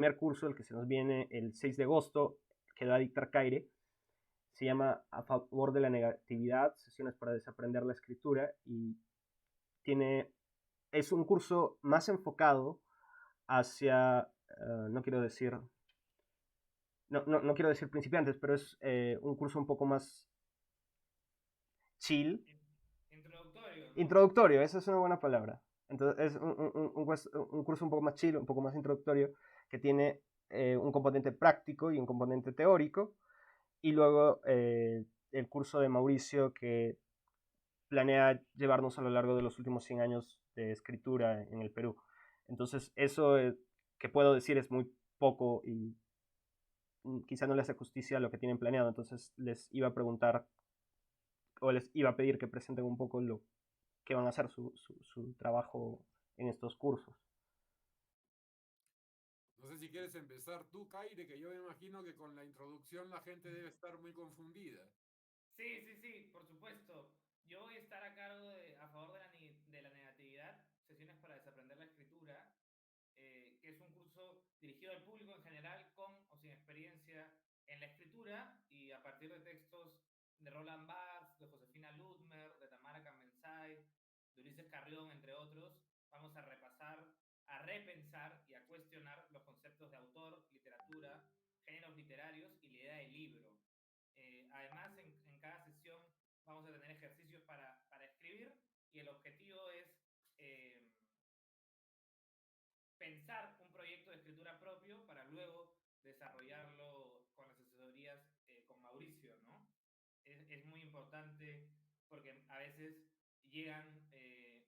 primer curso, el que se nos viene el 6 de agosto, que va a dictar Caire, se llama A favor de la negatividad, sesiones para desaprender la escritura, y es un curso más enfocado hacia, no quiero decir, no quiero decir principiantes, pero es un curso un poco más chill. Introductorio, ¿no? Introductorio, esa es una buena palabra. Entonces es un curso un poco más chill, un poco más introductorio, que tiene un componente práctico y un componente teórico, y luego el curso de Mauricio, que planea llevarnos a lo largo de los últimos 100 años de escritura en el Perú. Entonces, eso que puedo decir es muy poco y quizá no les hace justicia a lo que tienen planeado. Entonces, les iba a preguntar o les iba a pedir que presenten un poco lo que van a hacer su trabajo en estos cursos. No sé si quieres empezar tú, Kaire, que yo me imagino que con la introducción la gente debe estar muy confundida. Sí, sí, sí, por supuesto. Yo voy a estar a cargo a favor de la negatividad, sesiones para desaprender la escritura, que es un curso dirigido al público en general con o sin experiencia en la escritura y a partir de textos de Roland Barthes, de Josefina Ludmer, de Tamara Kamentzai, de Ulises Carrión, entre otros, vamos a repasar, a repensar y a cuestionar los conceptos de autor, literatura, géneros literarios y la idea del libro. Además, en cada sesión vamos a tener ejercicios para escribir y el objetivo es eh, pensar un proyecto de escritura propio para luego desarrollarlo con las asesorías con Mauricio, ¿no? Es muy importante porque a veces llegan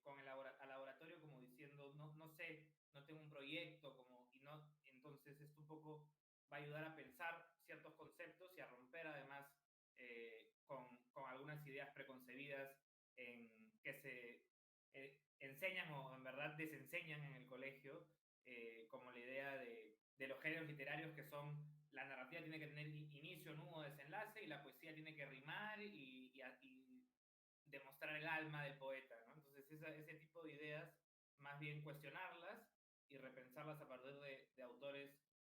con al laboratorio como diciendo, no, no sé, no tengo un proyecto, como, y no, entonces esto un poco va a ayudar a pensar ciertos conceptos y a romper además con algunas ideas preconcebidas que se enseñan o en verdad desenseñan en el colegio, como la idea de los géneros literarios que son la narrativa tiene que tener inicio, nudo, desenlace y la poesía tiene que rimar y demostrar el alma del poeta, ¿no? Entonces ese tipo de ideas, más bien cuestionarlas y repensarlas a partir de autores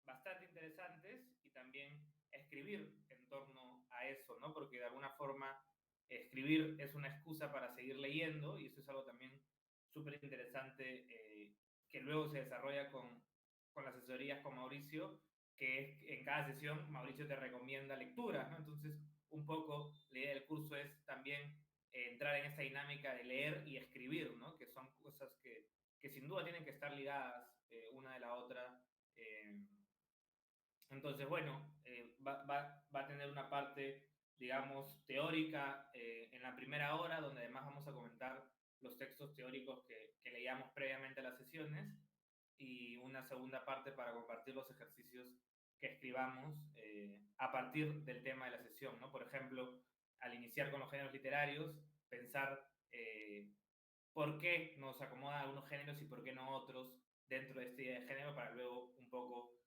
bastante interesantes y también escribir en torno a eso, ¿no? Porque de alguna forma escribir es una excusa para seguir leyendo y eso es algo también súper interesante que luego se desarrolla con las asesorías con Mauricio, que es en cada sesión Mauricio te recomienda lecturas, ¿no? Entonces, un poco la idea del curso es también entrar en esta dinámica de leer y escribir, ¿no? Que son cosas que sin duda tienen que estar ligadas una de la otra. Entonces, bueno, va a tener una parte, digamos, teórica en la primera hora, donde además vamos a comentar los textos teóricos que leíamos previamente a las sesiones, y una segunda parte para compartir los ejercicios que escribamos a partir del tema de la sesión, ¿no? Por ejemplo, al iniciar con los géneros literarios, pensar por qué nos acomodan algunos géneros y por qué no otros dentro de esta idea de género para luego un poco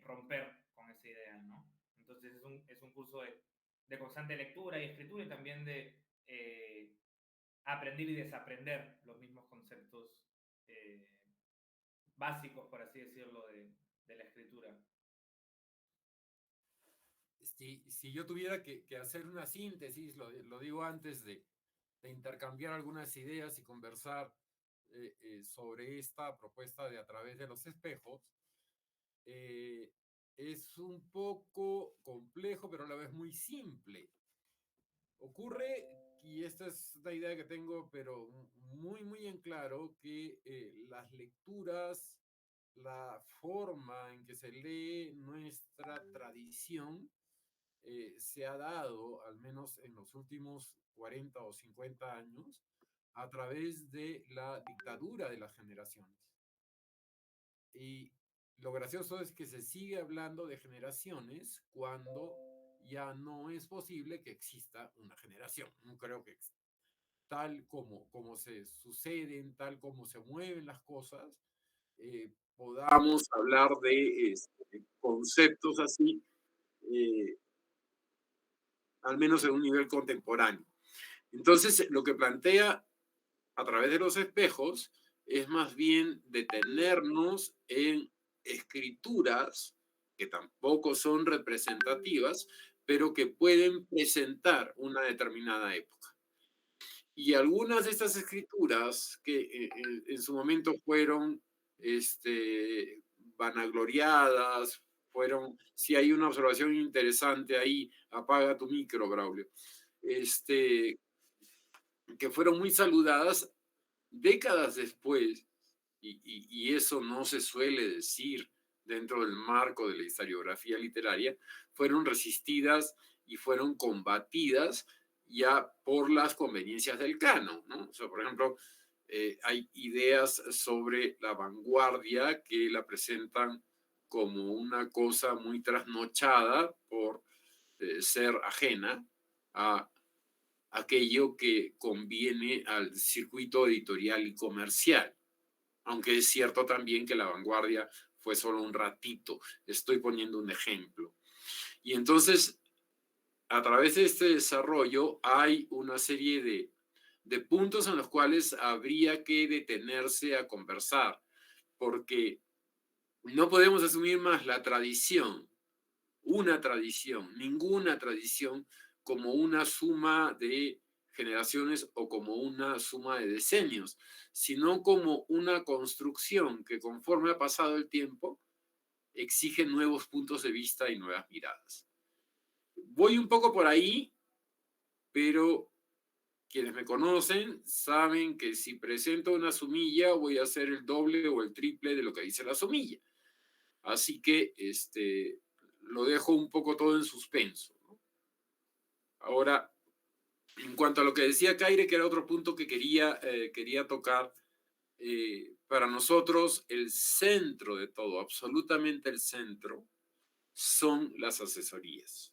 romper con esa idea, ¿no? Entonces es un curso de constante lectura y escritura y también de aprender y desaprender los mismos conceptos eh, básicos, por así decirlo, de la escritura. Si yo tuviera que hacer una síntesis, lo digo antes de intercambiar algunas ideas y conversar sobre esta propuesta de A través de los espejos, eh, es un poco complejo, pero a la vez muy simple. Ocurre, y esta es la idea que tengo, pero muy en claro, que las lecturas, la forma en que se lee nuestra tradición, se ha dado, al menos en los últimos 40 o 50 años, a través de la dictadura de las generaciones. Y lo gracioso es que se sigue hablando de generaciones cuando ya no es posible que exista una generación. No creo que tal como se suceden, tal como se mueven las cosas, podamos hablar de conceptos así, eh, al menos en un nivel contemporáneo. Entonces, lo que plantea A través de los espejos es más bien detenernos en escrituras que tampoco son representativas, pero que pueden presentar una determinada época. Y algunas de estas escrituras que en su momento fueron vanagloriadas, si hay una observación interesante ahí, apaga tu micro, Braulio, que fueron muy saludadas décadas después, y eso no se suele decir dentro del marco de la historiografía literaria, fueron resistidas y fueron combatidas ya por las conveniencias del canon, ¿no? O sea, por ejemplo, hay ideas sobre la vanguardia que la presentan como una cosa muy trasnochada por ser ajena a aquello que conviene al circuito editorial y comercial. Aunque es cierto también que la vanguardia fue solo un ratito. Estoy poniendo un ejemplo. Y entonces, a través de este desarrollo hay una serie de puntos en los cuales habría que detenerse a conversar, porque no podemos asumir más la tradición, una tradición, ninguna tradición, como una suma de generaciones o como una suma de decenios, sino como una construcción que conforme ha pasado el tiempo exige nuevos puntos de vista y nuevas miradas. Voy un poco por ahí, pero quienes me conocen saben que si presento una sumilla voy a hacer el doble o el triple de lo que dice la sumilla. Así que lo dejo un poco todo en suspenso, ¿no? Ahora, en cuanto a lo que decía Caire, que era otro punto que quería tocar, para nosotros el centro de todo, absolutamente el centro, son las asesorías.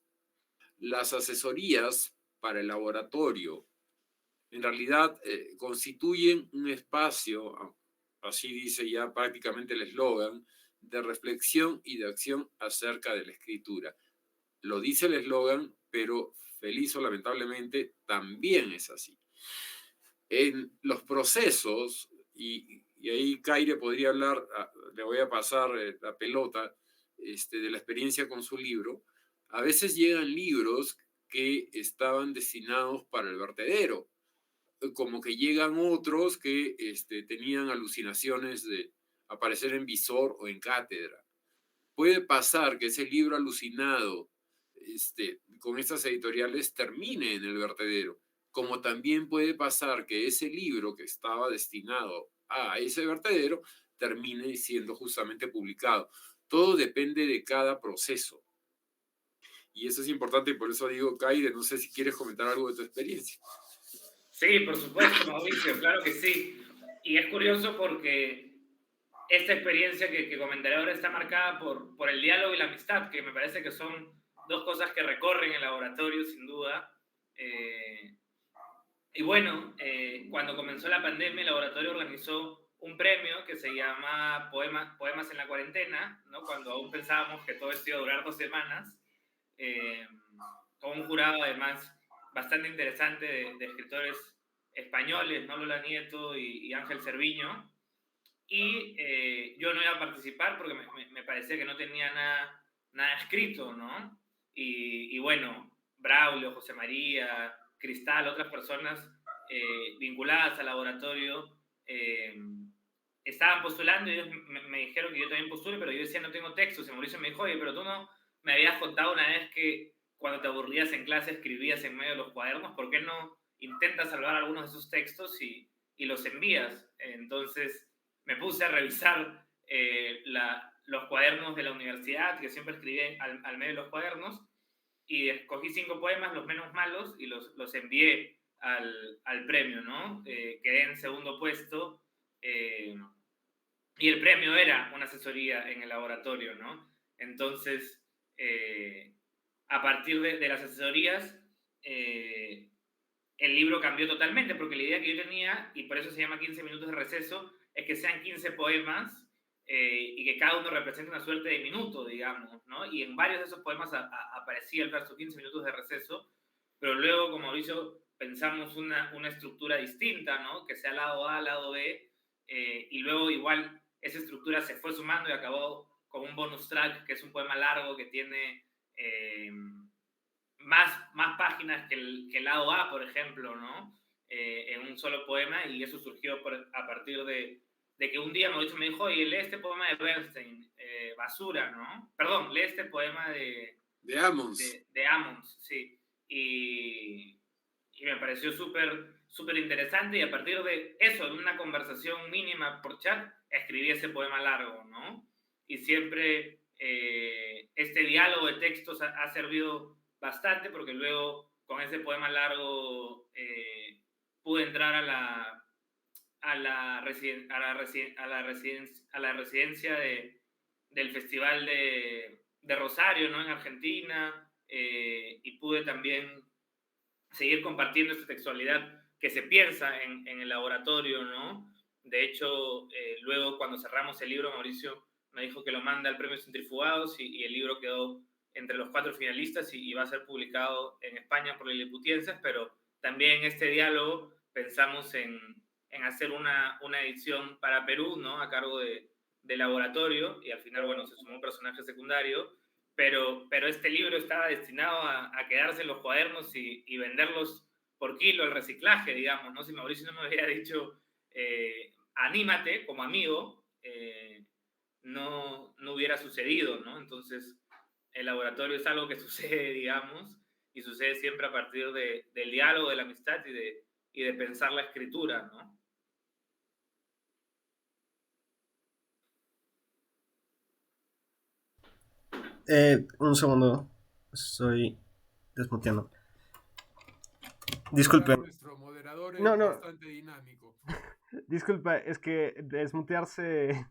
Las asesorías para el laboratorio en realidad constituyen un espacio, así dice ya prácticamente el eslogan, de reflexión y de acción acerca de la escritura. Lo dice el eslogan, pero feliz o lamentablemente también es así. En los procesos, y ahí Caire podría hablar, le voy a pasar la pelota de la experiencia con su libro, a veces llegan libros que estaban destinados para el vertedero, como que llegan otros que tenían alucinaciones de aparecer en visor o en cátedra. Puede pasar que ese libro alucinado con estas editoriales termine en el vertedero, como también puede pasar que ese libro que estaba destinado a ese vertedero termine siendo justamente publicado. Todo depende de cada proceso. Y eso es importante y por eso digo, Caire, no sé si quieres comentar algo de tu experiencia. Sí, por supuesto, Mauricio, claro que sí. Y es curioso porque esta experiencia que comentaré ahora está marcada por el diálogo y la amistad, que me parece que son dos cosas que recorren el laboratorio, sin duda. Y bueno, cuando comenzó la pandemia, el laboratorio organizó un premio que se llama Poemas en la Cuarentena, ¿no? Cuando aún pensábamos que todo esto iba a durar 2 semanas, con un jurado además bastante interesante de escritores españoles, ¿no? Lola Nieto y Ángel Cerviño. Y yo no iba a participar porque me parecía que no tenía nada escrito, ¿no? Y bueno, Braulio, José María, Cristal, otras personas vinculadas al laboratorio estaban postulando y ellos me dijeron que yo también postule, pero yo decía no tengo textos. Y Mauricio me dijo, oye, pero tú no me habías contado una vez que cuando te aburrías en clase escribías en medio de los cuadernos, ¿por qué no intentas salvar algunos de esos textos y los envías? Entonces me puse a revisar los cuadernos de la universidad, que siempre escribí al medio de los cuadernos, y escogí 5 poemas, los menos malos, y los envié al premio, ¿no? Quedé en segundo puesto, y el premio era una asesoría en el laboratorio, ¿no? Entonces, a partir de las asesorías, el libro cambió totalmente, porque la idea que yo tenía, y por eso se llama 15 minutos de receso, es que sean 15 poemas y que cada uno represente una suerte de minuto, digamos, ¿no? Y en varios de esos poemas aparecía el verso 15 minutos de receso, pero luego, como Mauricio, pensamos una estructura distinta, ¿no? Que sea lado A, lado B, y luego igual esa estructura se fue sumando y acabó como un bonus track, que es un poema largo que tiene más páginas que el lado A, por ejemplo, ¿no? En un solo poema, y eso surgió a partir de que un día Mauricio me dijo, oye, lee este poema de Bernstein, Basura, ¿no? Perdón, lee este poema de Ammons. De Ammons, sí. Y me pareció súper interesante, y a partir de eso, en una conversación mínima por chat, escribí ese poema largo, ¿no? Y siempre este diálogo de textos ha servido bastante, porque luego con ese poema largo pude entrar a la residencia del Festival de Rosario, ¿no? En Argentina, y pude también seguir compartiendo esta textualidad que se piensa en el laboratorio, ¿no? De hecho, luego cuando cerramos el libro, Mauricio me dijo que lo manda al Premio Centrifugados, y el libro quedó entre los 4 finalistas y va a ser publicado en España por Liliputienses, pero también en este diálogo pensamos en hacer una edición para Perú, ¿no? A cargo de laboratorio, y al final, bueno, se sumó un personaje secundario, pero este libro estaba destinado a quedarse en los cuadernos y venderlos por kilo, el reciclaje, digamos, ¿no? Si Mauricio no me hubiera dicho, anímate como amigo, no hubiera sucedido, ¿no? Entonces, el laboratorio es algo que sucede, digamos, y sucede siempre a partir del diálogo, de la amistad y de pensar la escritura, ¿no? Un segundo, estoy desmuteando. Acá Disculpen. nuestro moderador No, es no, bastante dinámico. disculpa, es que desmutearse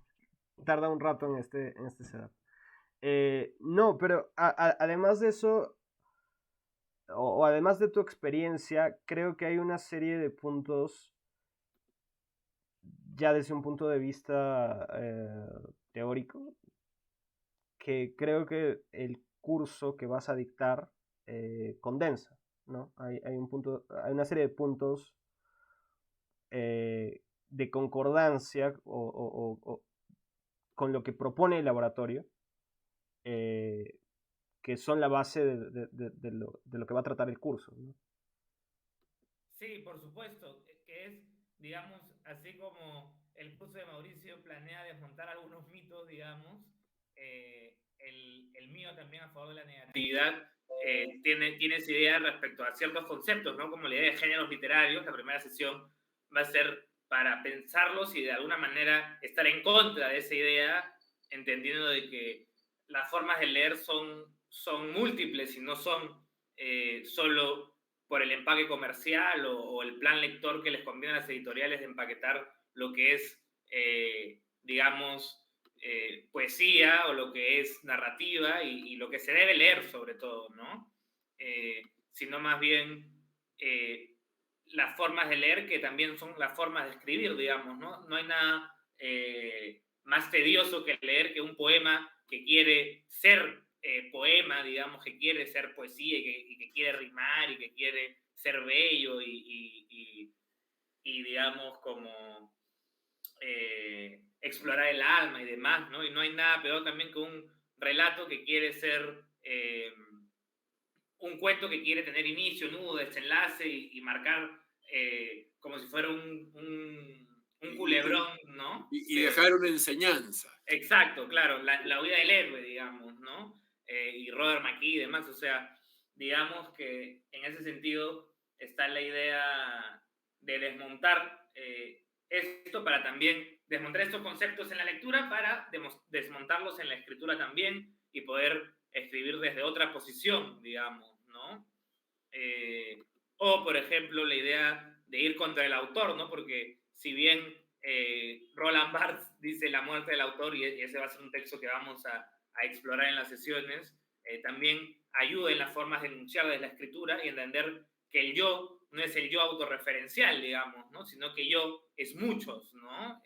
tarda un rato en este setup. No, pero además de eso, o además de tu experiencia, creo que hay una serie de puntos, ya desde un punto de vista teórico, que creo que el curso que vas a dictar condensa, ¿no? Hay una serie de puntos de concordancia con lo que propone el laboratorio, que son la base de lo que va a tratar el curso, ¿no? Sí, por supuesto, que es, digamos, así como el curso de Mauricio planea desmontar algunos mitos, digamos, el mío también, a favor de la negatividad, tiene esa idea respecto a ciertos conceptos, ¿no? Como la idea de géneros literarios. La primera sesión va a ser para pensarlos y de alguna manera estar en contra de esa idea, entendiendo de que las formas de leer son múltiples y no son solo por el empaque comercial o el plan lector que les conviene a las editoriales de empaquetar lo que es, digamos, poesía, o lo que es narrativa, y lo que se debe leer sobre todo, ¿no? Sino más bien las formas de leer, que también son las formas de escribir, digamos, ¿no? No hay nada más tedioso que leer que un poema que quiere ser poema, digamos, que quiere ser poesía y que quiere rimar y que quiere ser bello y digamos, como explorar el alma y demás, ¿no? Y no hay nada peor también que un relato que quiere ser un cuento que quiere tener inicio, nudo, desenlace y marcar como si fuera un culebrón, ¿no? Y dejar una enseñanza. Exacto, claro, la huida del héroe, digamos, ¿no? Y Robert McKee y demás, o sea, digamos que en ese sentido está la idea de desmontar esto, para también desmontar estos conceptos en la lectura, para desmontarlos en la escritura también, y poder escribir desde otra posición, digamos, ¿no? O, por ejemplo, la idea de ir contra el autor, ¿no? Porque si bien Roland Barthes dice la muerte del autor, y ese va a ser un texto que vamos a explorar en las sesiones, también ayuda en las formas de enunciar desde la escritura y entender que el yo no es el yo autorreferencial, digamos, ¿no? Sino que yo es muchos, ¿no?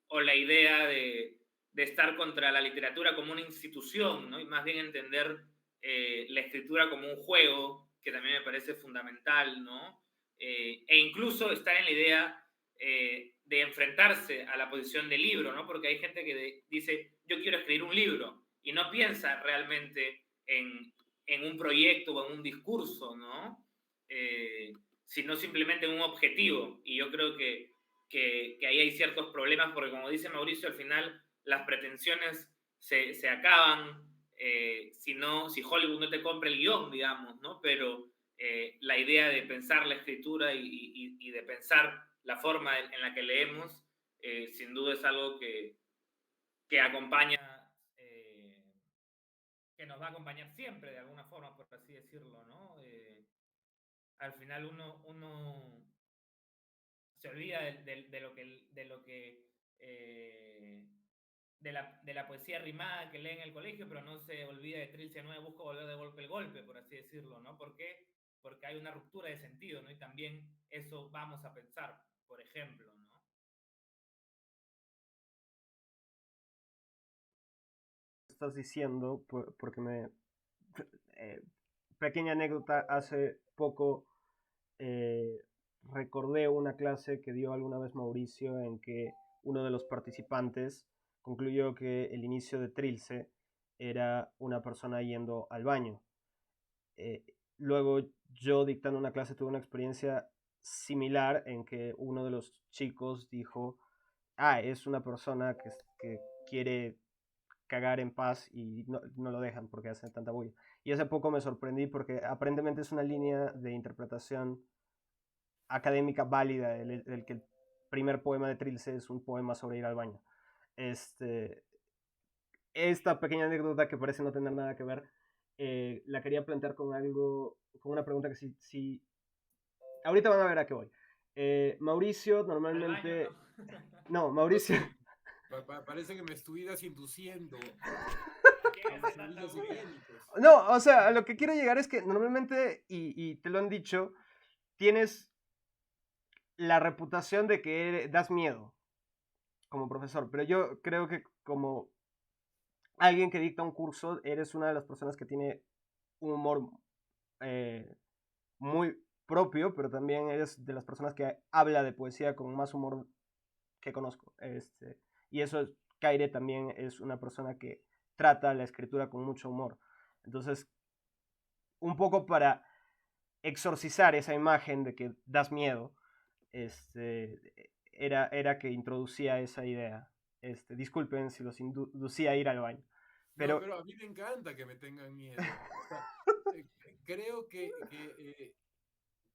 O la idea de estar contra la literatura como una institución, ¿no? Y más bien entender la escritura como un juego, que también me parece fundamental, ¿no? E incluso estar en la idea de enfrentarse a la posición del libro, ¿no? Porque hay gente que dice, yo quiero escribir un libro, y no piensa realmente en un proyecto o en un discurso, ¿no? Sino simplemente en un objetivo. Y yo creo que ahí hay ciertos problemas, porque como dice Mauricio, al final las pretensiones se acaban si Hollywood no te compra el guión, digamos, ¿no? Pero la idea de pensar la escritura y de pensar la forma en la que leemos, sin duda es algo que acompaña, que nos va a acompañar siempre, de alguna forma, por así decirlo, ¿no? Al final uno se olvida de lo que de la poesía rimada que lee en el colegio, pero no se olvida de Trilce 9, busco volver de golpe el golpe, por así decirlo, ¿no? ¿Por qué? Porque hay una ruptura de sentido, ¿no? Y también eso vamos a pensar, por ejemplo, ¿no? Estás diciendo, porque eh, pequeña anécdota, hace poco eh, recordé una clase que dio alguna vez Mauricio en que uno de los participantes concluyó que el inicio de Trilce era una persona yendo al baño. Eh, Luego yo dictando una clase tuve una experiencia similar en que uno de los chicos dijo, es una persona que quiere cagar en paz y no lo dejan porque hacen tanta bulla. Y hace poco me sorprendí porque aparentemente es una línea de interpretación académica válida el que el primer poema de Trilce es un poema sobre ir al baño. Este, esta pequeña anécdota que parece no tener nada que ver, la quería plantear con algo, con una pregunta que si ahorita van a ver a qué voy. Mauricio Al normalmente... baño, No, No Mauricio... sé, parece que me estuvieras induciendo ¿a quién a los hace tanta servicios bulla? higiénicos. No, o sea, a lo que quiero llegar es que normalmente, y te lo han dicho, tienes la reputación de que das miedo como profesor, pero yo creo que como alguien que dicta un curso, eres una de las personas que tiene un humor eh, muy propio, pero también eres de las personas que habla de poesía con más humor que conozco. Y eso es, Caire también es una persona que trata la escritura con mucho humor. Entonces, un poco para exorcizar esa imagen de que das miedo, era que introducía esa idea. Disculpen si los inducía a ir al baño. No, Pero pero a mí me encanta que me tengan miedo. O sea, eh, creo que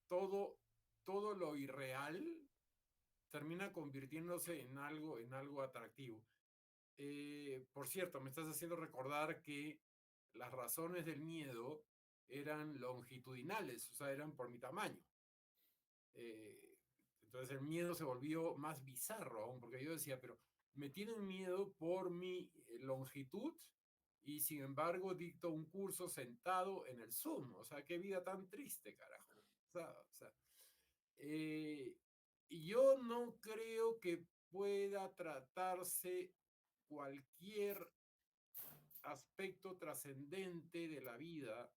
todo, todo lo irreal termina convirtiéndose en algo atractivo. Por cierto, me estás haciendo recordar que las razones del miedo eran longitudinales, o sea, eran por mi tamaño. Eh, entonces el miedo se volvió más bizarro aún, porque yo decía, pero me tienen miedo por mi longitud y sin embargo dicto un curso sentado en el Zoom. O sea, qué vida tan triste, carajo. Eh, y yo no creo que pueda tratarse cualquier aspecto trascendente de la vida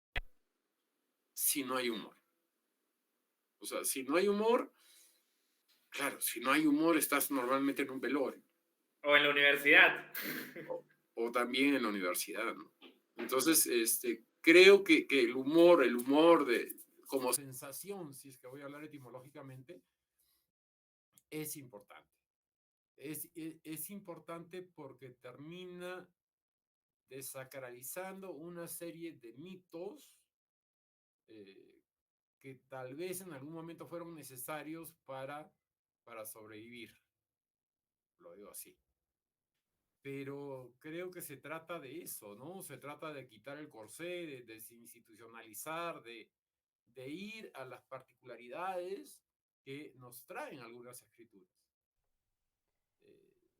si no hay humor. O sea, si no hay humor, claro, si no hay humor estás normalmente en un velorio. O en la universidad. O también en la universidad, ¿no? Entonces, creo que el humor como sensación, si es que voy a hablar etimológicamente, es importante. Es importante porque termina desacralizando una serie de mitos eh, que tal vez en algún momento fueron necesarios para sobrevivir. Lo digo así. Pero creo que se trata de eso, ¿no? Se trata de quitar el corsé, de desinstitucionalizar, de ir a las particularidades que nos traen algunas escrituras. Eh,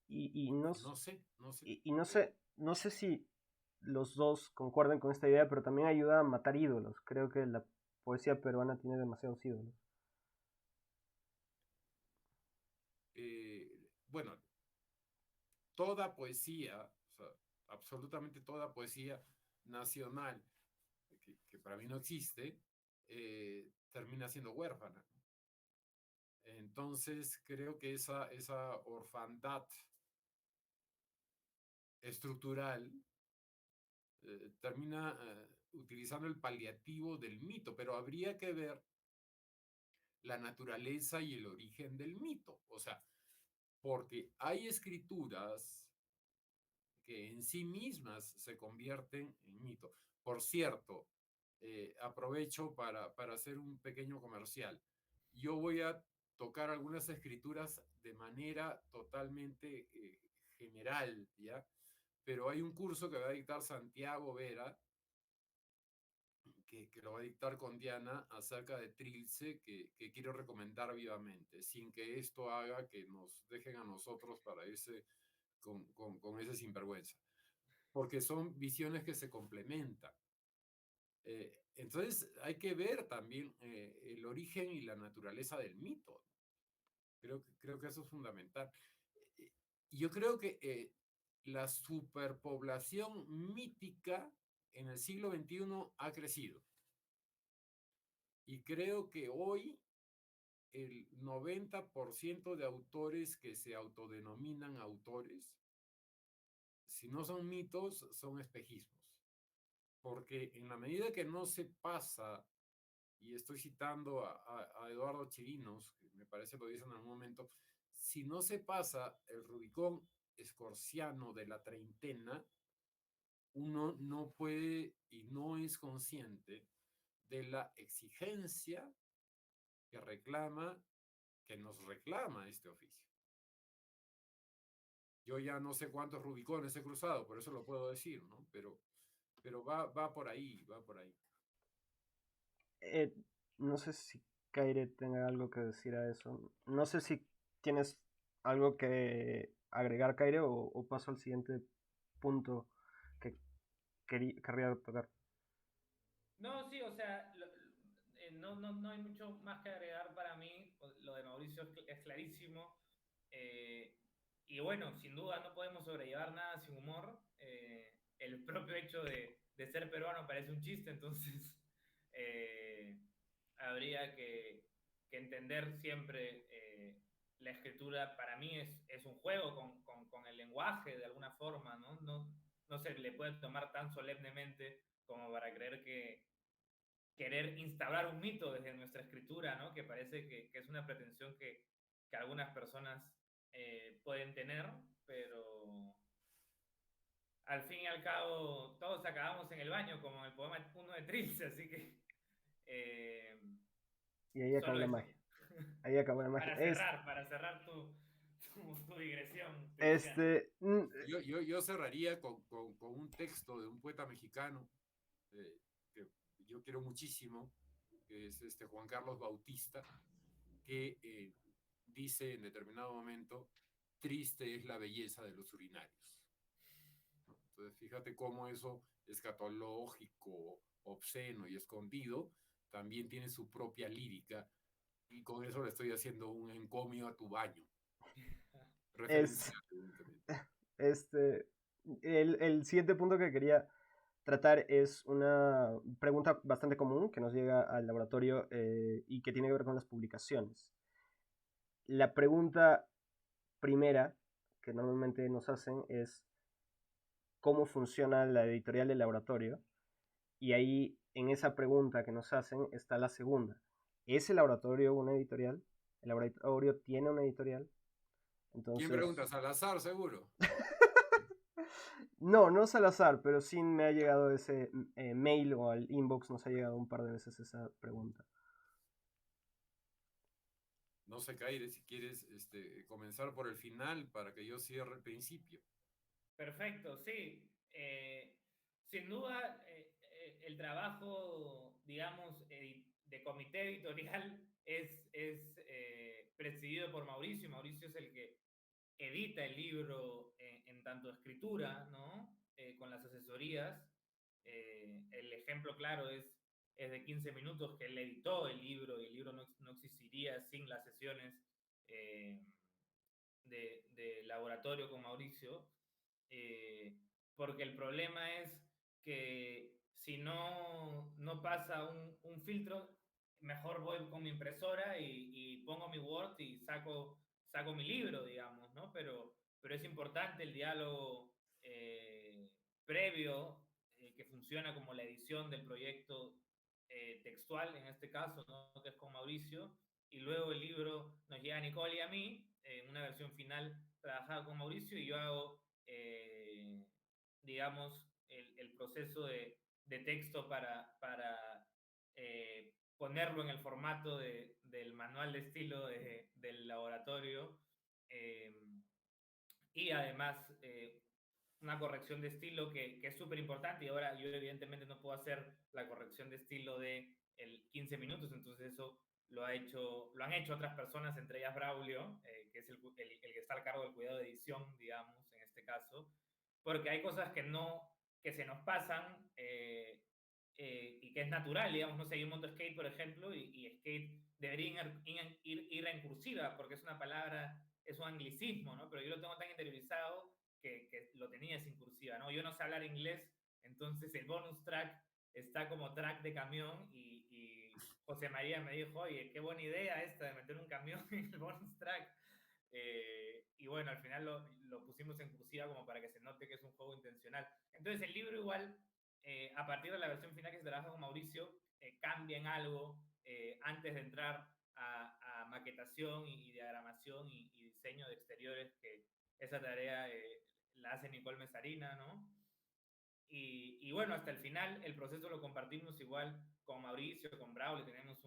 y, y no, y no sé, no sé. y no sé si los dos concuerdan con esta idea, pero también ayuda a matar ídolos. Creo que la poesía peruana tiene demasiados ídolos. Bueno, toda poesía, o sea, absolutamente toda poesía nacional, que para mí no existe, termina siendo huérfana. Entonces, creo que esa orfandad estructural termina utilizando el paliativo del mito, pero habría que ver la naturaleza y el origen del mito. O sea, porque hay escrituras que en sí mismas se convierten en mito. Por cierto, aprovecho para hacer un pequeño comercial. Yo voy a tocar algunas escrituras de manera totalmente general, ¿ya? Pero hay un curso que va a dictar Santiago Vera, que lo va a dictar con Diana acerca de Trilce, que quiero recomendar vivamente, sin que esto haga que nos dejen a nosotros para irse con ese sinvergüenza, porque son visiones que se complementan. Entonces hay que ver también el origen y la naturaleza del mito. Creo que eso es fundamental. Eh, Yo creo que la superpoblación mítica en el siglo XXI ha crecido. Y creo que hoy el 90% de autores que se autodenominan autores, si no son mitos, son espejismos. Porque en la medida que no se pasa, y estoy citando a Eduardo Chirinos, que me parece lo dice en algún momento, si no se pasa el Rubicón escorciano de la treintena, uno no puede y no es consciente de la exigencia que reclama, que nos reclama este oficio. Yo ya no sé cuántos Rubicones he cruzado, por eso lo puedo decir, ¿no? Pero va por ahí, va por ahí. Eh, no sé si Kaire tenga algo que decir a eso. No sé si tienes algo que agregar, Kaire, o paso al siguiente punto que querría tocar. No, sí, o sea, no hay mucho más que agregar para mí. Lo de Mauricio es clarísimo. Eh, y bueno, sin duda no podemos sobrellevar nada sin humor. El propio hecho de ser peruano parece un chiste, entonces eh, habría que entender siempre la escritura. Para mí es un juego con el lenguaje de alguna forma, ¿no? No se le puede tomar tan solemnemente como para creer que querer instaurar un mito desde nuestra escritura, ¿no? Que parece que es una pretensión que algunas personas pueden tener, pero al fin y al cabo todos acabamos en el baño, como en el poema 1 de Trilce, así que eh, Y ahí acabó solo la eso. magia. Ahí acabó la magia. Para cerrar tu digresión, Feliciano. Este. Yo cerraría con un texto de un poeta mexicano que yo quiero muchísimo, que es Juan Carlos Bautista, que dice en determinado momento, triste es la belleza de los urinarios. ¿No? Entonces, fíjate cómo eso escatológico, obsceno y escondido también tiene su propia lírica, y con eso le estoy haciendo un encomio a tu baño. Es. Referencial, evidentemente. Este. El siguiente punto que quería tratar es una pregunta bastante común que nos llega al laboratorio y que tiene que ver con las publicaciones. La pregunta primera que normalmente nos hacen es cómo funciona la editorial del laboratorio, y ahí en esa pregunta que nos hacen está la segunda. ¿Es el laboratorio una editorial? ¿El laboratorio tiene una editorial? ¿Quién Entonces, pregunta? Salazar, seguro. no Salazar, pero sí me ha llegado ese mail o al inbox nos ha llegado un par de veces esa pregunta. No sé, Caire, si quieres comenzar por el final para que yo cierre el principio. Perfecto, sí. Sin duda, el trabajo, digamos, de comité editorial es presidido por Mauricio. Mauricio es el que edita el libro en tanto escritura, ¿no? Con las asesorías. El ejemplo claro es de 15 minutos que él editó el libro y el libro no existiría sin las sesiones eh, de laboratorio con Mauricio, porque el problema es que si no pasa un filtro, mejor voy con mi impresora y pongo mi Word y saco mi libro, digamos, ¿no? Pero es importante el diálogo previo, que funciona como la edición del proyecto textual, en este caso, ¿no? Que es con Mauricio, y luego el libro nos llega a Nicole y a mí, en una versión final trabajada con Mauricio, y yo hago, digamos, el proceso de texto para ponerlo en el formato del manual de estilo del laboratorio, eh, y además una corrección de estilo que es súper importante, y ahora yo evidentemente no puedo hacer la corrección de estilo de el 15 minutos, entonces eso lo han hecho otras personas, entre ellas Braulio, que es el que está al cargo del cuidado de edición, digamos, en este caso, porque hay cosas que se nos pasan, y que es natural, digamos, no sé, yo monto skate, por ejemplo, y skate debería ir en cursiva, porque es una palabra, es un anglicismo, ¿no? Pero yo lo tengo tan interiorizado que lo tenía sin cursiva, ¿no? Yo no sé hablar inglés, entonces el bonus track está como track de camión, y José María me dijo, oye, qué buena idea esta de meter un camión en el bonus track. Y bueno, al final lo pusimos en cursiva como para que se note que es un juego intencional. Entonces el libro igual, a partir de la versión final que se trabaja con Mauricio, cambia en algo antes de entrar a maquetación y diagramación y diseño de exteriores, que esa tarea la hace Nicole Mesarina, ¿no? Y bueno, hasta el final el proceso lo compartimos igual con Mauricio, con Braulio, tenemos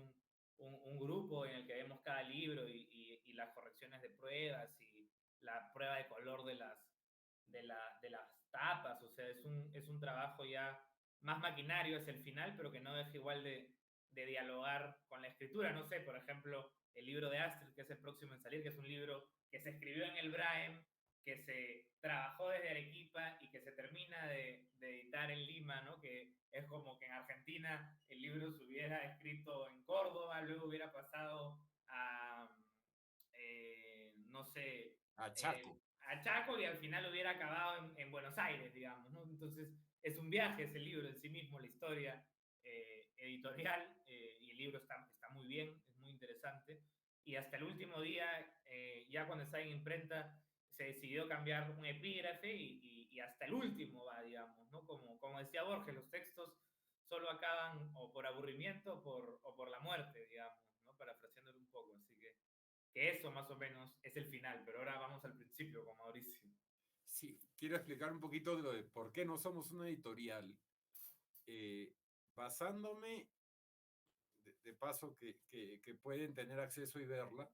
un grupo en el que vemos cada libro y las correcciones de pruebas y la prueba de color de las tapas, o sea, es un trabajo ya más maquinario hacia el final, pero que no deja igual de dialogar con la escritura. No sé, por ejemplo, el libro de Astrid, que es el próximo en salir, que es un libro que se escribió en el Braem, que se trabajó desde Arequipa y que se termina de editar en Lima, ¿no? Que es como que en Argentina el libro se hubiera escrito en Córdoba, luego hubiera pasado a, no sé, A Chaco. a Chaco, y al final hubiera acabado en Buenos Aires, digamos, ¿no? Entonces es un viaje ese libro en sí mismo, la historia editorial, y el libro está muy bien, es muy interesante. Y hasta el último día, ya cuando está en imprenta, se decidió cambiar un epígrafe y hasta el último va, digamos, ¿no? Como decía Borges, los textos solo acaban o por aburrimiento o por la muerte, digamos, ¿no? Parafraseándolo un poco. Así que eso más o menos es el final, pero ahora vamos al principio con Mauricio. Sí, quiero explicar un poquito de lo de por qué no somos una editorial. Eh, Basándome, de paso que pueden tener acceso y verla,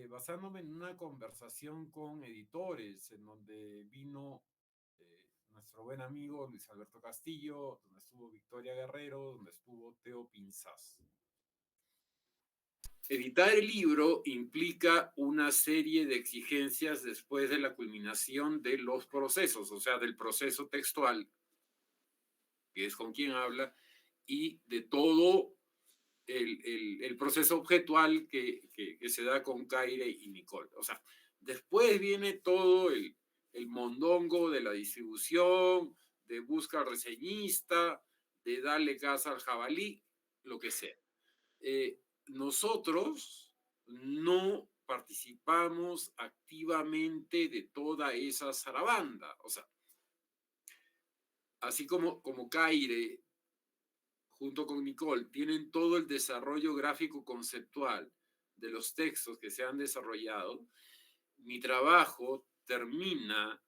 basándome en una conversación con editores, en donde vino nuestro buen amigo Luis Alberto Castillo, donde estuvo Victoria Guerrero, donde estuvo Teo Pinzas. Editar el libro implica una serie de exigencias después de la culminación de los procesos, o sea, del proceso textual, que es con quien habla, y de todo el proceso objetual que se da con Caire y Nicole. O sea, después viene todo el mondongo de la distribución, de busca al reseñista, de darle casa al jabalí, lo que sea. Nosotros no participamos activamente de toda esa zarabanda. O sea, así como Caire junto con Nicole, tienen todo el desarrollo gráfico conceptual de los textos que se han desarrollado, mi trabajo termina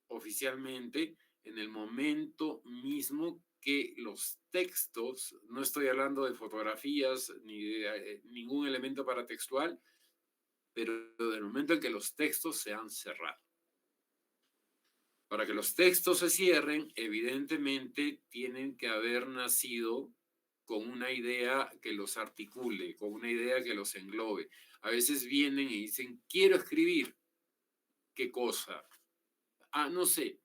oficialmente en el momento mismo que los textos, no estoy hablando de fotografías ni de ningún elemento paratextual, pero del momento en que los textos se han cerrado. Para que los textos se cierren, evidentemente tienen que haber nacido con una idea que los articule, con una idea que los englobe. A veces vienen y dicen, quiero escribir. ¿Qué cosa? Ah, no sé.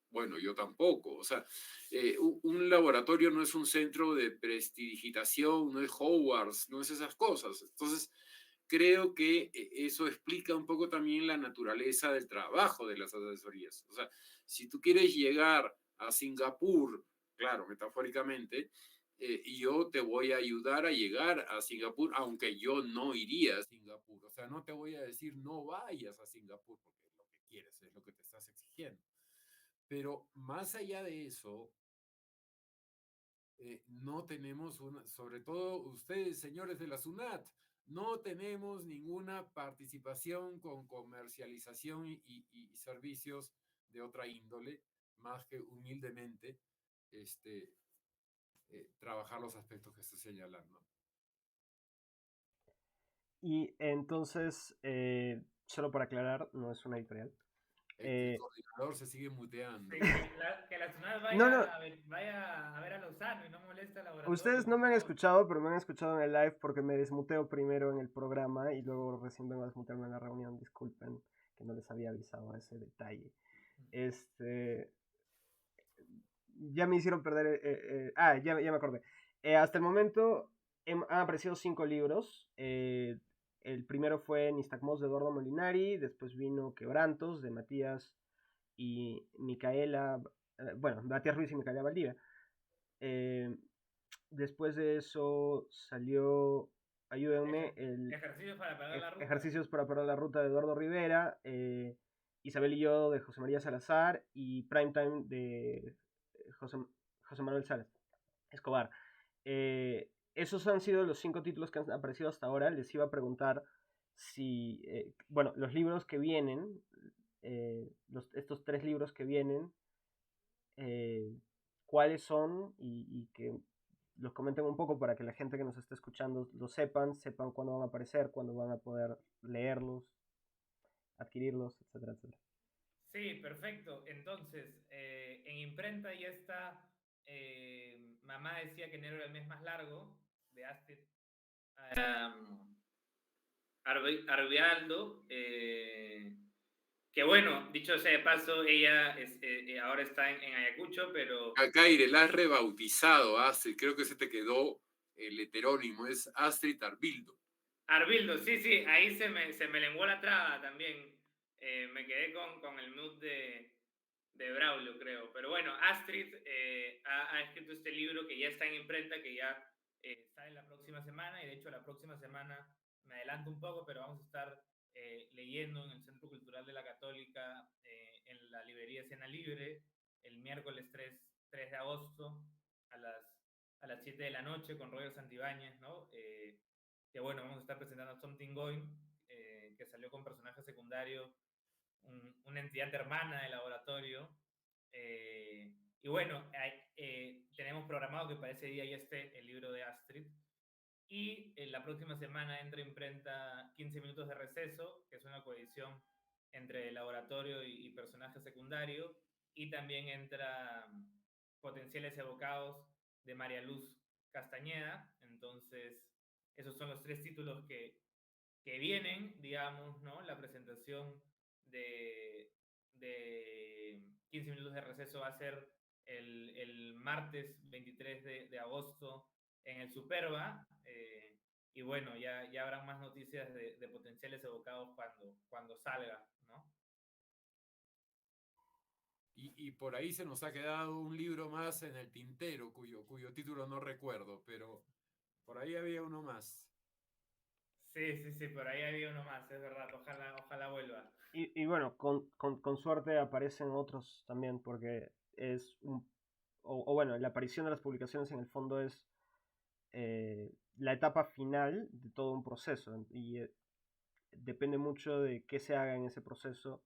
Bueno, yo tampoco. O sea, un laboratorio no es un centro de prestidigitación, no es Hogwarts, no es esas cosas. Entonces, creo que eso explica un poco también la naturaleza del trabajo de las asesorías. O sea, si tú quieres llegar a Singapur, claro, metafóricamente, y yo te voy a ayudar a llegar a Singapur, aunque yo no iría a Singapur. O sea, no te voy a decir no vayas a Singapur porque lo que quieres es lo que te estás exigiendo. Pero más allá de eso, no tenemos una, sobre todo ustedes, señores de la SUNAT, no tenemos ninguna participación con comercialización y servicios de otra índole, más que humildemente trabajar los aspectos que estoy señalando. Y entonces, solo para aclarar, no es una editorial. El coordinador se sigue muteando. Sí, que la SUNAT No, no, vaya a ver a Lozano y no moleste al ustedes laboratorio, no por me han favor. escuchado, pero me han escuchado en el live porque me desmuteo primero en el programa y luego recién vengo a desmutearme en la reunión. Disculpen que no les había avisado ese detalle. Ya me hicieron perder. Ya me acordé. Hasta el momento han aparecido 5 libros. El primero fue Nistagmos de Eduardo Molinari. Después vino Quebrantos de Matías y Micaela. Matías Ruiz y Micaela Valdivia. Después de eso salió. Ayúdenme. Ejercicios para perder la ruta. Ejercicios para perder la ruta de Eduardo Rivera. Isabel y yo de José María Salazar. Y Primetime de José Manuel Salas Escobar. Esos han sido los 5 títulos que han aparecido hasta ahora. Les iba a preguntar si, los libros que vienen, estos 3 libros que vienen, cuáles son y que los comenten un poco para que la gente que nos está escuchando lo sepan cuándo van a aparecer, cuándo van a poder leerlos, adquirirlos, etcétera, etcétera. Sí, perfecto. Entonces, en imprenta ya está. Mamá decía que enero era el mes más largo de Astrid Arbialdo. Que bueno, dicho sea de paso, ella ahora está en Ayacucho, pero. Cacaire, la has rebautizado, Astrid. Creo que se te quedó el heterónimo, es Astrid Arbildo. Arbildo, sí, ahí se me lenguó la traba también. Me quedé con el mood de Braulio, creo. Pero bueno, Astrid ha escrito este libro que ya está en imprenta, que ya sale la próxima semana, y de hecho la próxima semana me adelanto un poco, pero vamos a estar leyendo en el Centro Cultural de la Católica, en la librería Escena Libre, el miércoles 3 de agosto a las 7 de la noche con Roger Santibáñez, ¿no? Que bueno, vamos a estar presentando Something Going, que salió con personaje secundario, una entidad hermana del laboratorio. Y bueno, tenemos programado que para ese día ya esté el libro de Astrid. Y la próxima semana entra imprenta 15 minutos de receso, que es una coedición entre laboratorio y personaje secundario. Y también entra Potenciales Evocados de María Luz Castañeda. Entonces, esos son los 3 títulos que vienen, digamos, ¿no? La presentación de 15 minutos de receso va a ser el martes 23 de agosto en el Superba. Y bueno, ya habrán más noticias de Potenciales Evocados cuando salga, ¿no? Y por ahí se nos ha quedado un libro más en el tintero, cuyo título no recuerdo, pero por ahí había uno más. Sí, por ahí había uno más, es verdad, ojalá vuelva. Y bueno, con suerte aparecen otros también, porque es la aparición de las publicaciones en el fondo es la etapa final de todo un proceso y depende mucho de qué se haga en ese proceso.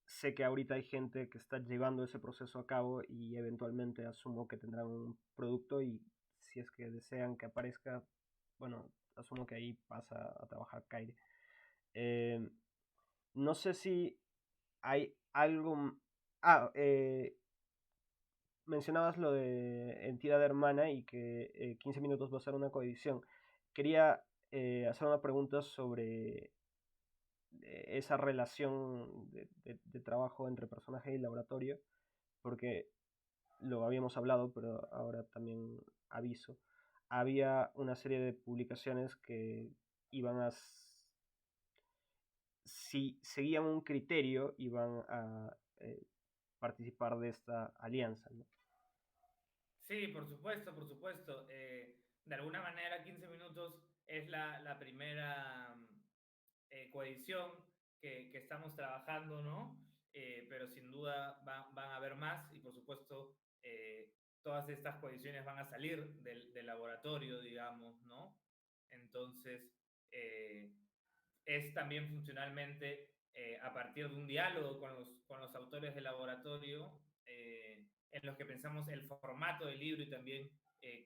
Sé que ahorita hay gente que está llevando ese proceso a cabo y eventualmente asumo que tendrán un producto y si es que desean que aparezca, bueno, asumo que ahí pasa a trabajar Kairi. No sé si hay algo. Mencionabas lo de entidad hermana y que 15 minutos va a ser una coedición. Quería hacer una pregunta sobre esa relación de trabajo entre personaje y laboratorio, porque lo habíamos hablado, pero ahora también aviso. Había una serie de publicaciones que iban a si seguían un criterio, iban a participar de esta alianza, ¿no? Sí, por supuesto, por supuesto. De alguna manera, 15 minutos es la primera coedición que estamos trabajando, ¿no? Pero sin duda van a haber más y por supuesto todas estas coediciones van a salir del laboratorio, digamos, ¿no? Entonces, eh, es también funcionalmente a partir de un diálogo con los autores del laboratorio, en los que pensamos el formato del libro y también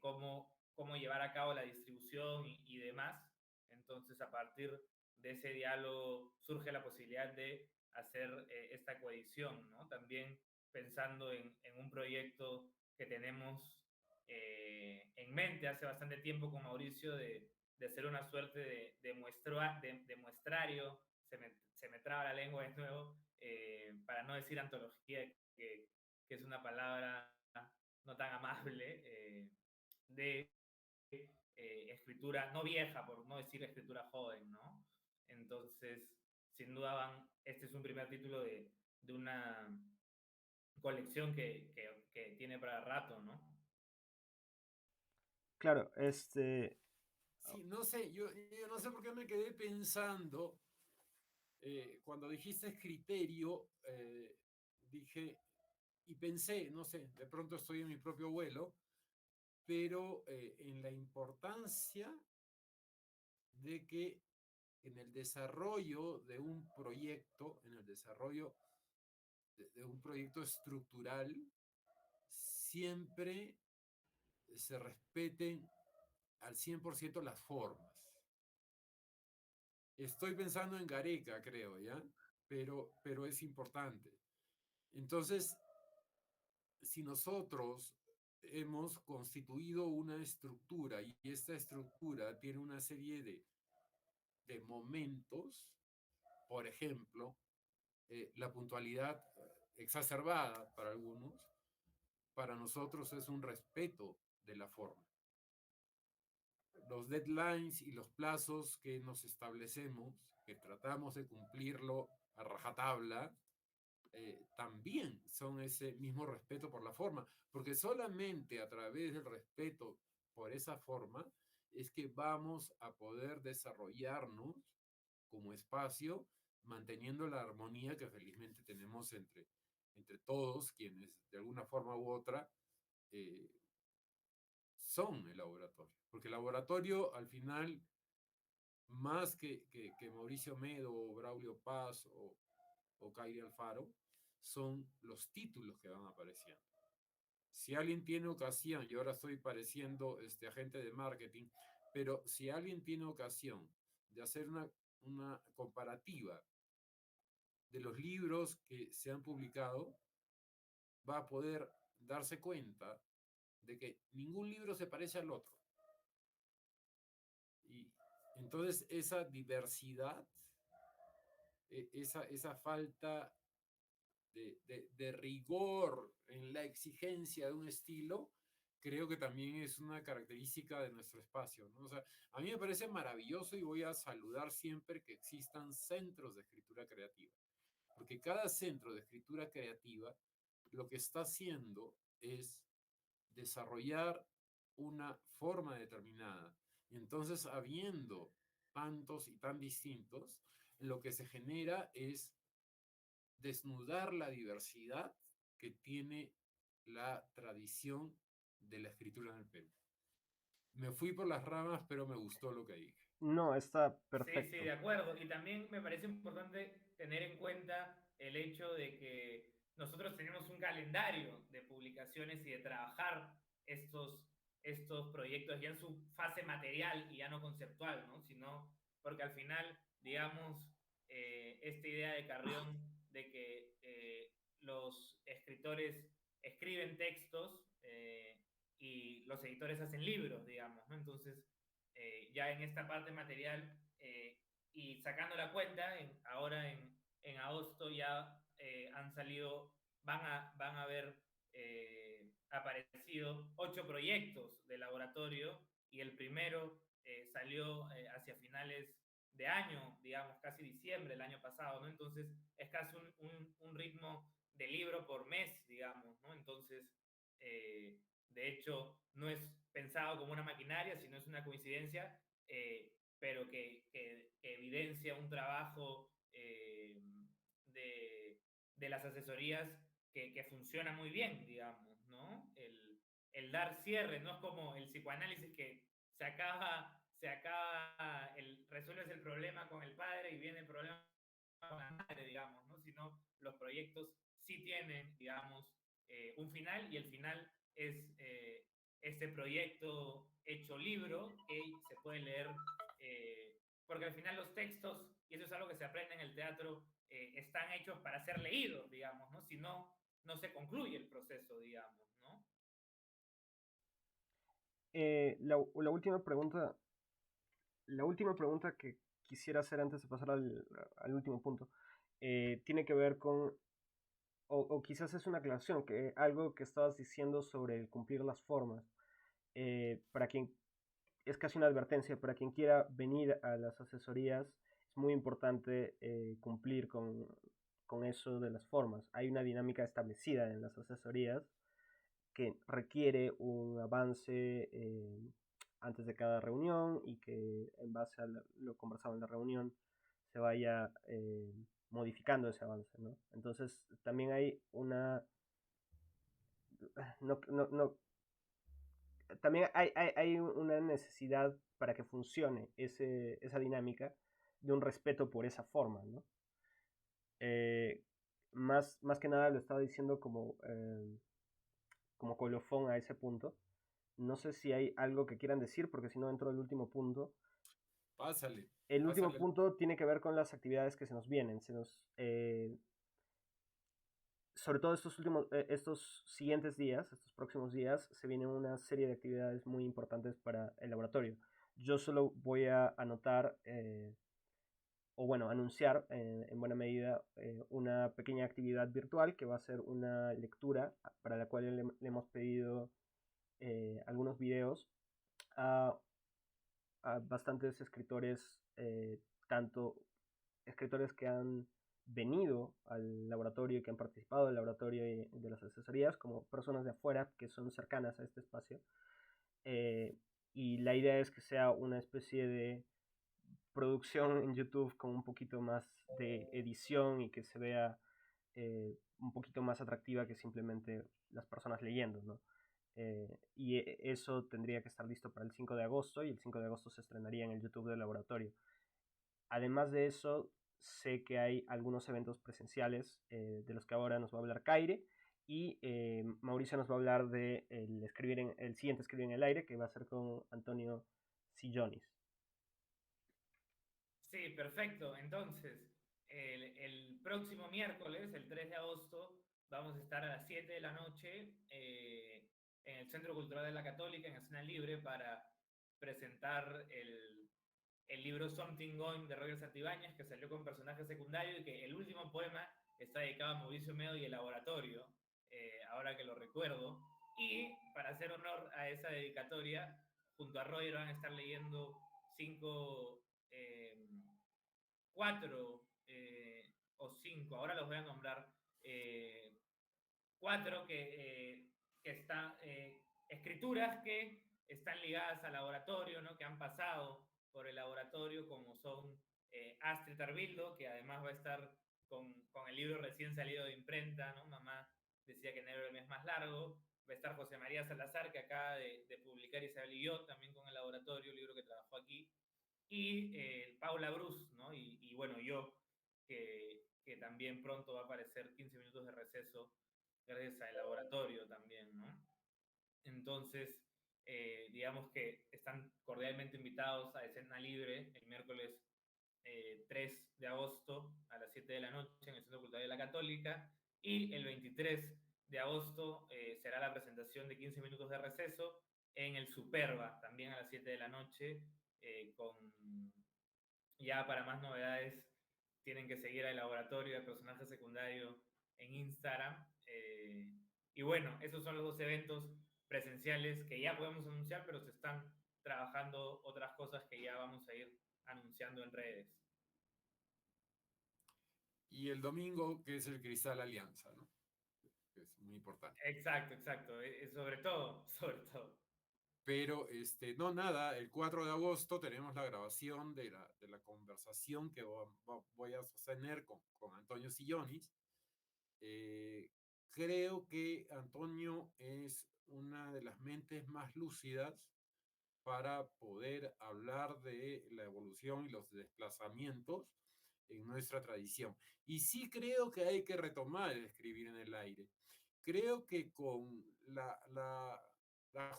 cómo llevar a cabo la distribución y demás. Entonces, a partir de ese diálogo surge la posibilidad de hacer esta coedición, ¿no? También pensando en un proyecto que tenemos en mente hace bastante tiempo con Mauricio de hacer una suerte de muestrario, se me traba la lengua de nuevo, para no decir antología, que es una palabra no tan amable, de escritura no vieja, por no decir escritura joven, ¿no? Entonces, sin duda este es un primer título de una colección que tiene para rato, ¿no? Claro, Sí, no sé, yo no sé por qué me quedé pensando, cuando dijiste criterio, dije, y pensé, no sé, de pronto estoy en mi propio vuelo, pero en la importancia de que en el desarrollo de un proyecto, en el desarrollo de un proyecto estructural, siempre se respeten al 100% las formas. Estoy pensando en Gareca, creo, ¿ya? Pero es importante. Entonces, si nosotros hemos constituido una estructura y esta estructura tiene una serie de momentos, por ejemplo, la puntualidad exacerbada para algunos, para nosotros es un respeto de la forma. Los deadlines y los plazos que nos establecemos, que tratamos de cumplirlo a rajatabla, también son ese mismo respeto por la forma, porque solamente a través del respeto por esa forma es que vamos a poder desarrollarnos como espacio, manteniendo la armonía que felizmente tenemos entre todos quienes de alguna forma u otra eh, son el laboratorio. Porque el laboratorio al final, más que Mauricio Medo o Braulio Paz o Kairi Alfaro, son los títulos que van apareciendo. Si alguien tiene ocasión, yo ahora estoy pareciendo agente de marketing, pero si alguien tiene ocasión de hacer una comparativa de los libros que se han publicado, va a poder darse cuenta de que ningún libro se parece al otro. Y entonces esa diversidad, esa falta de rigor en la exigencia de un estilo, creo que también es una característica de nuestro espacio, ¿no? O sea, a mí me parece maravilloso y voy a saludar siempre que existan centros de escritura creativa, porque cada centro de escritura creativa lo que está haciendo es desarrollar una forma determinada. Y entonces, habiendo tantos y tan distintos, lo que se genera es desnudar la diversidad que tiene la tradición de la escritura en el Perú. Me fui por las ramas, pero me gustó lo que dije. no, está Sí, sí, perfecto. de acuerdo. Y también me parece importante tener en cuenta el hecho de que nosotros tenemos un calendario de publicaciones y de trabajar estos proyectos ya en su fase material y ya no conceptual, ¿no? Sino porque al final, digamos, esta idea de Carrión de que los escritores escriben textos y los editores hacen libros, digamos, ¿no? Entonces, ya en esta parte material y sacando la cuenta, ahora en agosto ya han salido, van a haber aparecido 8 proyectos de laboratorio y el primero salió hacia finales de año, digamos, casi diciembre del año pasado, ¿no? Entonces es casi un ritmo de libro por mes, digamos, ¿no? Entonces, De hecho, no es pensado como una maquinaria, sino es una coincidencia, pero que evidencia un trabajo de las asesorías que funciona muy bien, digamos, ¿no? El dar cierre, no es como el psicoanálisis que resuelves el problema con el padre y viene el problema con la madre, digamos, ¿no? Sino los proyectos sí tienen, digamos, un final y el final es este proyecto hecho libro que se puede leer, porque al final los textos, y eso es algo que se aprende en el teatro, están hechos para ser leídos, digamos, ¿no? Si no, no se concluye el proceso, digamos, ¿no? La última pregunta que quisiera hacer antes de pasar al último punto, tiene que ver con, o quizás es una aclaración, que algo que estabas diciendo sobre el cumplir las formas. Para quien, es casi una advertencia, para quien quiera venir a las asesorías, es muy importante cumplir con eso de las formas. Hay una dinámica establecida en las asesorías que requiere un avance antes de cada reunión y que en base a lo conversado en la reunión se vaya modificando ese avance, ¿no? Entonces también hay una... No, no, no, también hay una necesidad para que funcione esa dinámica de un respeto por esa forma, ¿no? Eh, más que nada lo estaba diciendo como colofón a ese punto. No sé si hay algo que quieran decir, porque si no entro al último punto. Pásale, El último pásale. punto tiene que ver con las actividades que se nos vienen. Sobre todo estos siguientes días, estos próximos días, se viene una serie de actividades muy importantes para el laboratorio. Yo solo voy a anotar, o bueno, anunciar en buena medida una pequeña actividad virtual que va a ser una lectura para la cual le hemos pedido algunos videos a, a bastantes escritores, tanto escritores que han venido al laboratorio y que han participado del laboratorio y de las asesorías, como personas de afuera que son cercanas a este espacio. Eh, y la idea es que sea una especie de producción en YouTube con un poquito más de edición y que se vea un poquito más atractiva que simplemente las personas leyendo, ¿no? Y eso tendría que estar listo para el 5 de agosto y el 5 de agosto se estrenaría en el YouTube del laboratorio. Además de eso, sé que hay algunos eventos presenciales de los que ahora nos va a hablar Kaire y Mauricio nos va a hablar de el siguiente Escribir en el Aire, que va a ser con Antonio Sillonis. Sí, perfecto. Entonces, el próximo miércoles, el 3 de agosto, vamos a estar a las 7 de la noche en el Centro Cultural de la Católica, en Escena Libre, para presentar el libro Something Going de Roger Santibáñez, que salió con personaje secundario y que el último poema está dedicado a Mauricio Medo y el laboratorio, ahora que lo recuerdo. Y para hacer honor a esa dedicatoria, junto a Roger van a estar leyendo cinco, cuatro o cinco, ahora los voy a nombrar, cuatro que están, escrituras que están ligadas al laboratorio, ¿no? Que han pasado por el laboratorio, como son Astrid Arbildo, que además va a estar con el libro recién salido de imprenta, ¿no? Mamá decía que enero era el mes más largo. Va a estar José María Salazar, que acaba de publicar Isabel y yo, también con el laboratorio, libro que trabajó aquí. Y Paula Bruce, ¿no? Y bueno, yo, que también pronto va a aparecer 15 minutos de receso gracias al laboratorio también, ¿no? Entonces, digamos que están cordialmente invitados a Escena Libre el miércoles 3 de agosto a las 7 de la noche en el Centro Cultural de la Católica y el 23 de agosto será la presentación de 15 minutos de receso en el Superba, también a las 7 de la noche, con ya para más novedades tienen que seguir al laboratorio de personaje secundario en Instagram. Y bueno, esos son los dos eventos presenciales que ya podemos anunciar, pero se están trabajando otras cosas que ya vamos a ir anunciando en redes. Y el domingo, que es el Cristal Alianza, ¿no? que es muy importante. Exacto, exacto. Sobre todo, sobre todo. Pero, no, nada, el 4 de agosto tenemos la grabación de la conversación que voy a sostener con Antonio Sillonis. Eh, Creo que Antonio es una de las mentes más lúcidas para poder hablar de la evolución y los desplazamientos en nuestra tradición. Y sí creo que hay que retomar el escribir en el aire. Creo que con la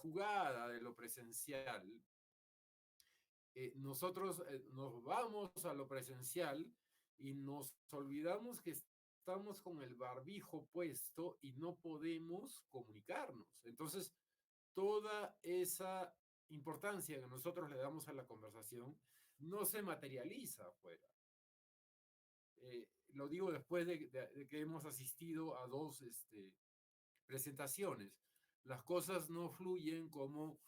jugada de lo presencial, nosotros nos vamos a lo presencial y nos olvidamos que estamos con el barbijo puesto y no podemos comunicarnos. Entonces, toda esa importancia que nosotros le damos a la conversación no se materializa afuera. Lo digo después de que hemos asistido a dos presentaciones. Las cosas no fluyen como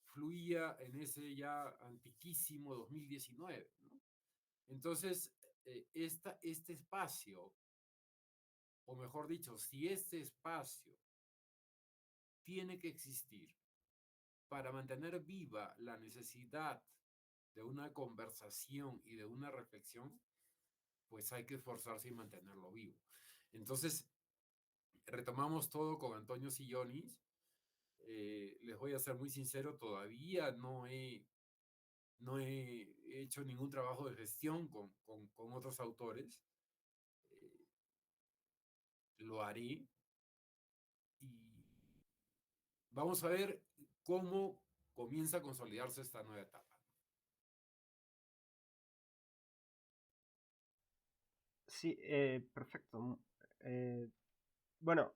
fluía en ese ya antiquísimo 2019, ¿no? Entonces, este espacio, o mejor dicho, si este espacio tiene que existir para mantener viva la necesidad de una conversación y de una reflexión, pues hay que esforzarse y mantenerlo vivo. Entonces, retomamos todo con Antonio Sillonis. Les voy a ser muy sincero, todavía no he hecho ningún trabajo de gestión con otros autores. Eh, lo haré y vamos a ver cómo comienza a consolidarse esta nueva etapa. Sí, perfecto. Bueno,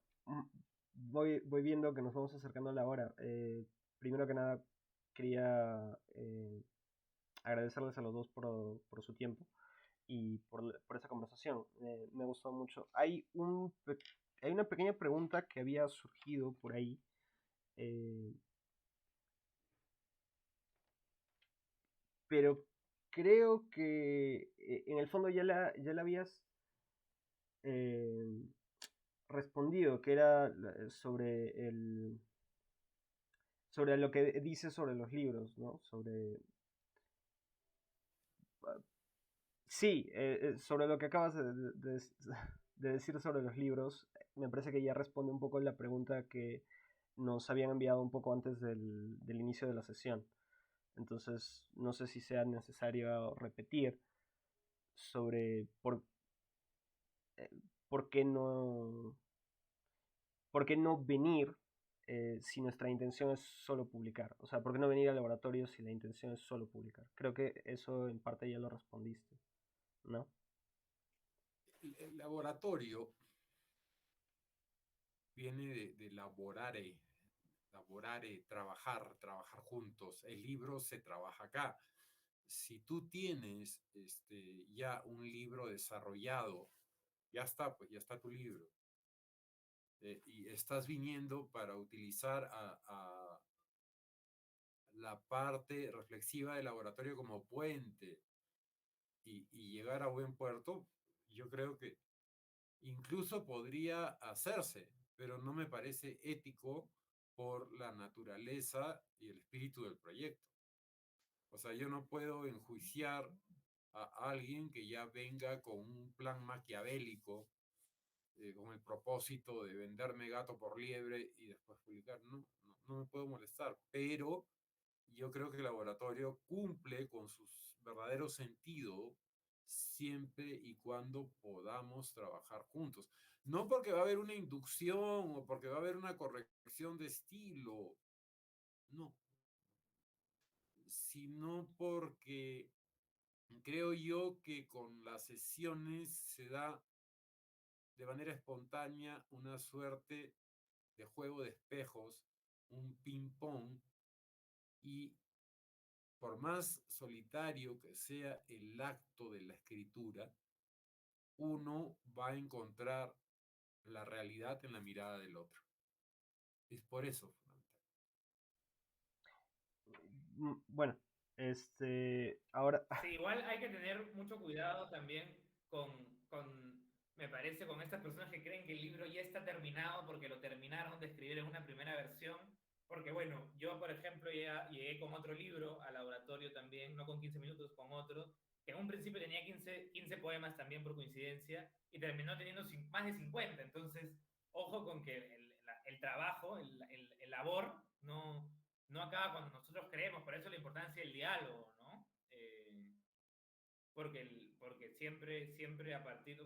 voy viendo que nos vamos acercando a la hora. Primero que nada, quería agradecerles a los dos por su tiempo y por esa conversación. Me gustó mucho. Hay una pequeña pregunta que había surgido por ahí. eh, pero creo que en el fondo ya la habías eh, respondido, que era sobre lo que dice sobre los libros, ¿no? Sí, sobre lo que acabas de decir sobre los libros, me parece que ya responde un poco la pregunta que nos habían enviado un poco antes del inicio de la sesión. Entonces, no sé si sea necesario repetir sobre eh, por qué no, por qué no venir si nuestra intención es solo publicar. O sea, ¿por qué no venir al laboratorio si la intención es solo publicar? Creo que eso en parte ya lo respondiste, ¿no? El laboratorio viene de laborare, trabajar juntos. El libro se trabaja acá. Si tú tienes ya un libro desarrollado, ya está, pues ya está tu libro. Y estás viniendo para utilizar a la parte reflexiva del laboratorio como puente y llegar a buen puerto, yo creo que incluso podría hacerse, pero no me parece ético por la naturaleza y el espíritu del proyecto. O sea, yo no puedo enjuiciar a alguien que ya venga con un plan maquiavélico, con el propósito de venderme gato por liebre y después publicar. No, no me puedo molestar, pero yo creo que el laboratorio cumple con su verdadero sentido siempre y cuando podamos trabajar juntos. No porque va a haber una inducción o porque va a haber una corrección de estilo, no, sino porque creo yo que con las sesiones se da de manera espontánea una suerte de juego de espejos, un ping-pong, y por más solitario que sea el acto de la escritura, uno va a encontrar la realidad en la mirada del otro. Es por eso fundamental. Bueno, ahora, Sí, igual hay que tener mucho cuidado también con me parece con estas personas que creen que el libro ya está terminado porque lo terminaron de escribir en una primera versión. Porque bueno, yo por ejemplo ya llegué con otro libro al laboratorio también, no con 15 minutos, con otro, que en un principio tenía 15 poemas también por coincidencia y terminó teniendo más de 50. Entonces, ojo con que el trabajo, el labor, no acaba cuando nosotros creemos. Por eso la importancia del diálogo, ¿no? Porque siempre a partir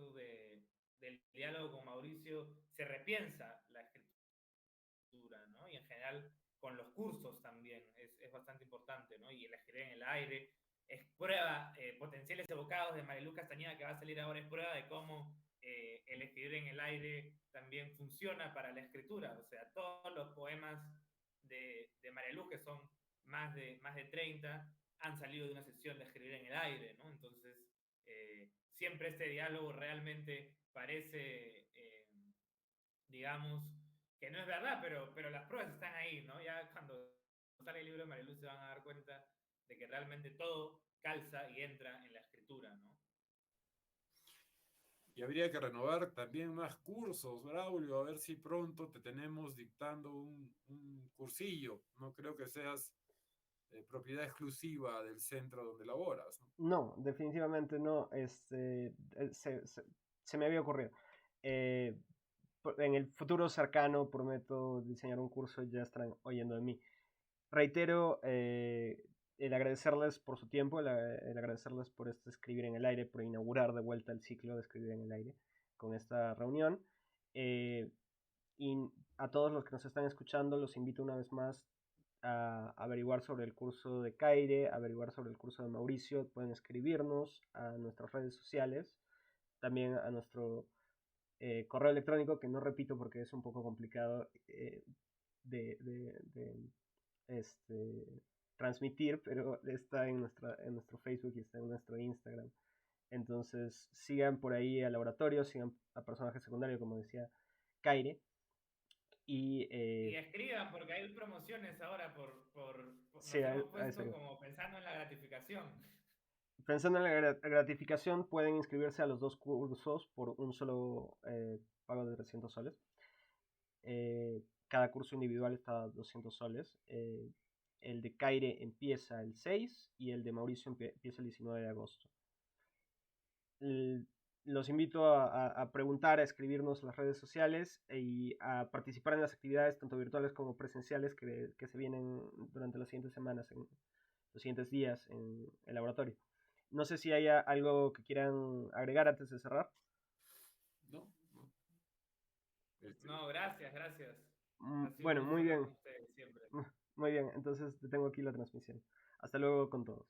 del diálogo con Mauricio se repiensa la escritura, ¿no? Y en general con los cursos también es bastante importante, ¿no? Y el escribir en el aire es prueba, Potenciales Evocados de Marilu Castañeda, que va a salir ahora, es prueba de cómo el escribir en el aire también funciona para la escritura. O sea, todos los poemas de Marilu, que son más de 30, han salido de una sesión de escribir en el aire, ¿no? Entonces, siempre este diálogo realmente parece, digamos, que no es verdad, pero las pruebas están ahí, ¿no? Ya cuando sale el libro de Marilu se van a dar cuenta de que realmente todo calza y entra en la escritura, ¿no? Y habría que renovar también más cursos, Braulio, a ver si pronto te tenemos dictando un cursillo. No creo que seas propiedad exclusiva del centro donde laboras, ¿no? No, definitivamente no. Se me había ocurrido. Eh, en el futuro cercano prometo diseñar un curso, ya estarán oyendo de mí. Reitero el agradecerles por su tiempo, el agradecerles por este escribir en el aire, por inaugurar de vuelta el ciclo de escribir en el aire con esta reunión. Y a todos los que nos están escuchando, los invito una vez más a averiguar sobre el curso de Caire, averiguar sobre el curso de Mauricio. Pueden escribirnos a nuestras redes sociales, también a nuestro correo electrónico, que no repito porque es un poco complicado de transmitir, pero está en nuestro Facebook y está en nuestro Instagram. Entonces sigan por ahí al laboratorio, sigan a Personaje Secundario, como decía Caire. Y escriban, porque hay promociones ahora Sí, nos hemos a eso puesto iba. como pensando en la gratificación. Pensando en la gratificación, pueden inscribirse a los dos cursos por un solo pago de 300 soles. Cada curso individual está a 200 soles. El de Caire empieza el 6 y el de Mauricio empieza el 19 de agosto. Los invito a preguntar, a escribirnos en las redes sociales y a participar en las actividades tanto virtuales como presenciales que se vienen durante las siguientes semanas, en los siguientes días en el laboratorio. No sé si haya algo que quieran agregar antes de cerrar. No, no. No, gracias, gracias. Ha sido un Bueno, gusto muy hablar bien. con ustedes siempre. Muy bien, entonces detengo aquí la transmisión. Hasta luego con todos.